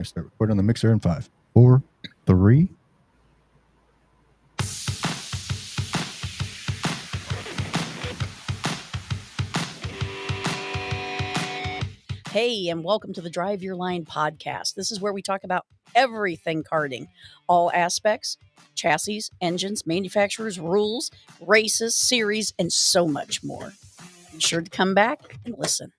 I start recording on the mixer in 5, 4, 3. Hey, and welcome to the Drive Your Line podcast. This is where we talk about everything karting, all aspects, chassis, engines, manufacturers, rules, races, series, and so much more. Be sure to come back and listen.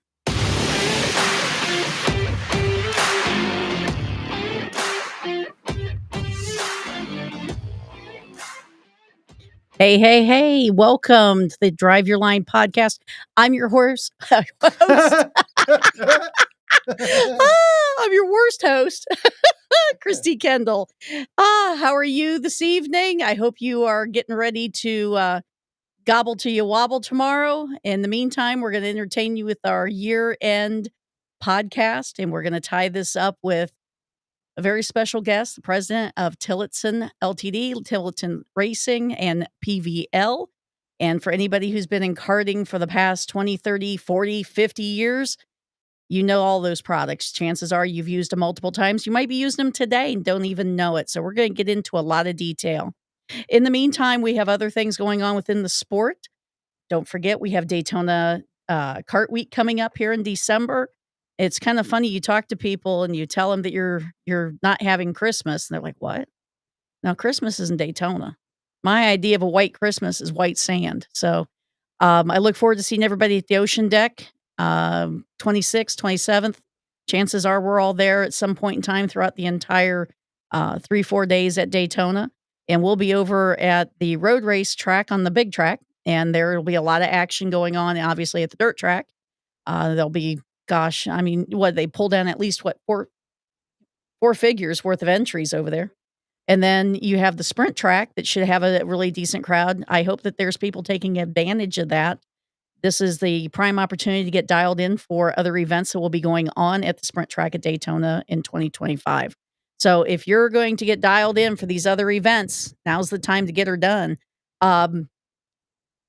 Hey, welcome to the Drive Your Line podcast. I'm your host. I'm your worst host, Christy Kendall. How are you this evening? I hope you are getting ready to gobble till you wobble tomorrow. In the meantime, we're going to entertain you with our year-end podcast, and we're going to tie this up with a very special guest, the president of Tillotson Ltd., Tillotson Racing and PVL. And for anybody who's been in karting for the past 20, 30, 40, 50 years, you know all those products. Chances are you've used them multiple times. You might be using them today and don't even know it. So we're going to get into a lot of detail. In the meantime, we have other things going on within the sport. Don't forget, we have Daytona Kart Week coming up here in December. It's kind of funny. You talk to people and you tell them that you're not having Christmas, and they're like, "What?" Now, Christmas isn't Daytona. My idea of a white Christmas is white sand. So I look forward to seeing everybody at the Ocean Deck, 26th, 27th. Chances are we're all there at some point in time throughout the entire 3-4 days at Daytona. And we'll be over at the road race track on the big track. And there will be a lot of action going on, obviously, at the dirt track. There'll be, they pull down at least, four figures worth of entries over there. And then you have the sprint track that should have a really decent crowd. I hope that there's people taking advantage of that. This is the prime opportunity to get dialed in for other events that will be going on at the sprint track at Daytona in 2025. So if you're going to get dialed in for these other events, now's the time to get her done.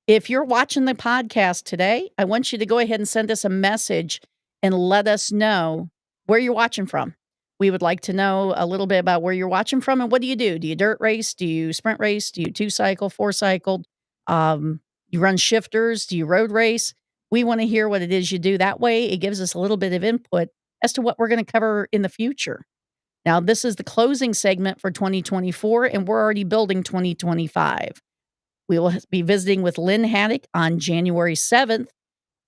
If you're watching the podcast today, I want you to go ahead and send us a message and let us know where you're watching from. We would like to know a little bit about where you're watching from and what do you do? Do you dirt race? Do you sprint race? Do you 2-cycle, 4-cycle? You run shifters? Do you road race? We want to hear what it is you do. That way, it gives us a little bit of input as to what we're going to cover in the future. Now, this is the closing segment for 2024, and we're already building 2025. We will be visiting with Lynn Haddock on January 7th,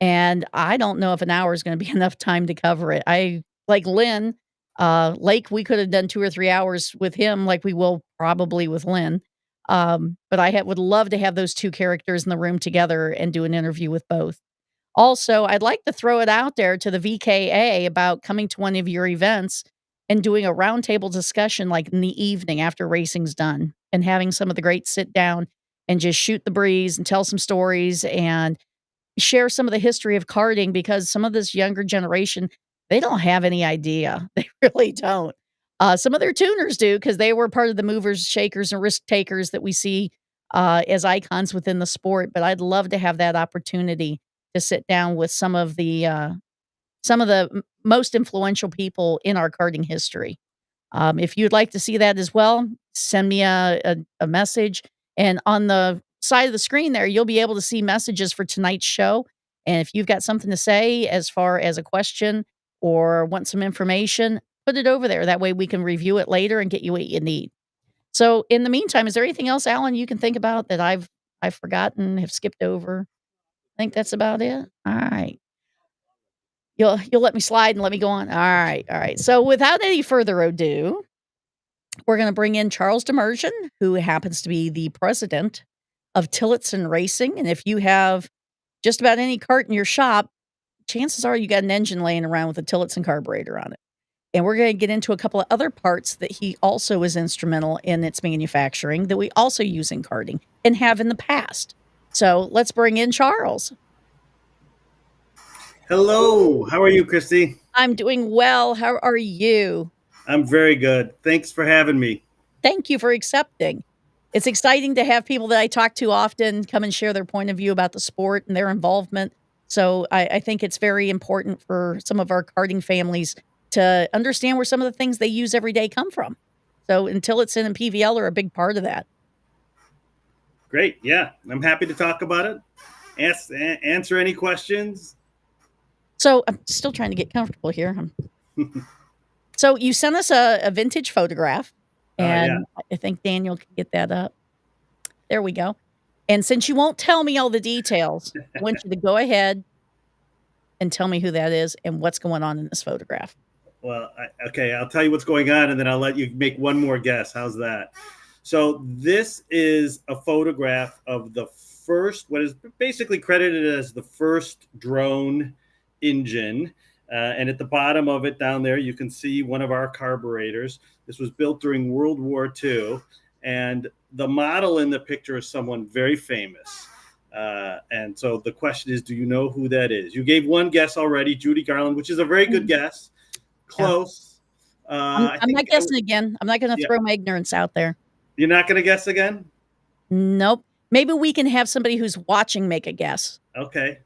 and I don't know if an hour is going to be enough time to cover it. I like Lynn. Lake, we could have done 2 or 3 hours with him like we will probably with Lynn. But I would love to have those two characters in the room together and do an interview with both. Also, I'd like to throw it out there to the VKA about coming to one of your events and doing a roundtable discussion like in the evening after racing's done and having some of the greats sit down and just shoot the breeze and tell some stories and share some of the history of karting, because some of this younger generation, they don't have any idea. They really don't. Some of their tuners do, because they were part of the movers, shakers, and risk takers that we see as icons within the sport. But I'd love to have that opportunity to sit down with some of the most influential people in our karting history. If you'd like to see that as well, send me a message. And on the side of the screen there, you'll be able to see messages for tonight's show. And if you've got something to say as far as a question or want some information, put it over there. That way we can review it later and get you what you need. So in the meantime, is there anything else, Alan, you can think about that I've forgotten, have skipped over? I think that's about it. All right. You'll let me slide and let me go on. All right. So without any further ado, we're going to bring in Charles Demersion, who happens to be the president of Tillotson Racing. And if you have just about any kart in your shop, chances are you got an engine laying around with a Tillotson carburetor on it. And we're going to get into a couple of other parts that he also is instrumental in its manufacturing that we also use in karting and have in the past. So let's bring in Charles. Hello. How are you, Christy? I'm doing well. How are you? I'm very good. Thanks for having me. Thank you for accepting. It's exciting to have people that I talk to often come and share their point of view about the sport and their involvement. So I think it's very important for some of our karting families to understand where some of the things they use every day come from. So, and Tillotson and PVL are a big part of that. Great. Yeah, I'm happy to talk about it. Answer any questions. So, I'm still trying to get comfortable here. So, you sent us a vintage photograph, Yeah. and I think Daniel can get that up. There we go. And since you won't tell me all the details, I want you to go ahead and tell me who that is and what's going on in this photograph. Well, okay, I'll tell you what's going on, and then I'll let you make one more guess. How's that? So this is a photograph of the first, what is basically credited as the first drone engine. And at the bottom of it down there, you can see one of our carburetors. This was built during World War II. And the model in the picture is someone very famous. And so the question is, do you know who that is? You gave one guess already, Judy Garland, which is a very good guess. Close. I'm not guessing again. I'm not going to throw my ignorance out there. You're not going to guess again? Nope. Maybe we can have somebody who's watching make a guess. Okay.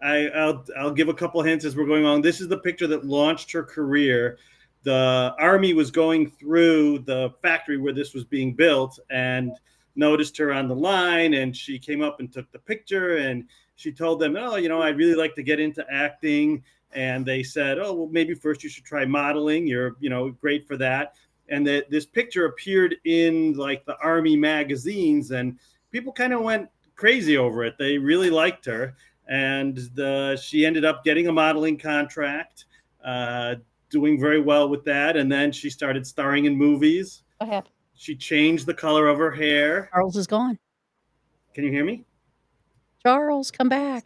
I'll give a couple hints as we're going on. This is the picture that launched her career. The Army was going through the factory where this was being built and noticed her on the line, and she came up and took the picture, and she told them, oh, I'd really like to get into acting. And they said, oh, well, maybe first you should try modeling. You're, great for that. And that this picture appeared in like the Army magazines, and people kind of went crazy over it. They really liked her. And she ended up getting a modeling contract, doing very well with that. And then she started starring in movies. What happened? She changed the color of her hair. Charles is gone. Can you hear me? Charles, come back.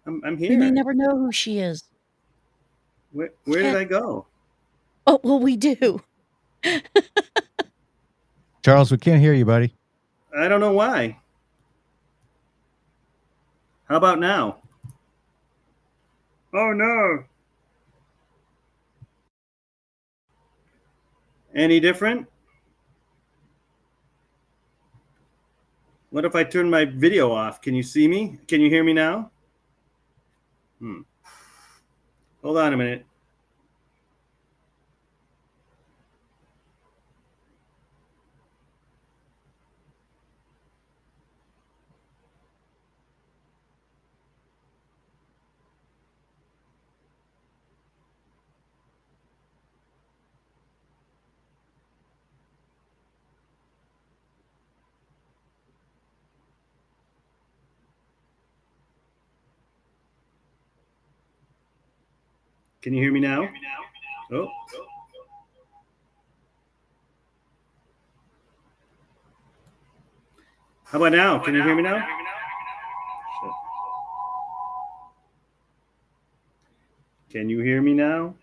I'm here. You may never know who she is. Where did I go? Oh, well, we do. Charles, we can't hear you, buddy. I don't know why. How about now? Oh, no. Any different? What if I turn my video off? Can you see me? Can you hear me now? Hold on a minute. Can you hear me now? Oh. How about now? Can you hear me now? Can you hear me now?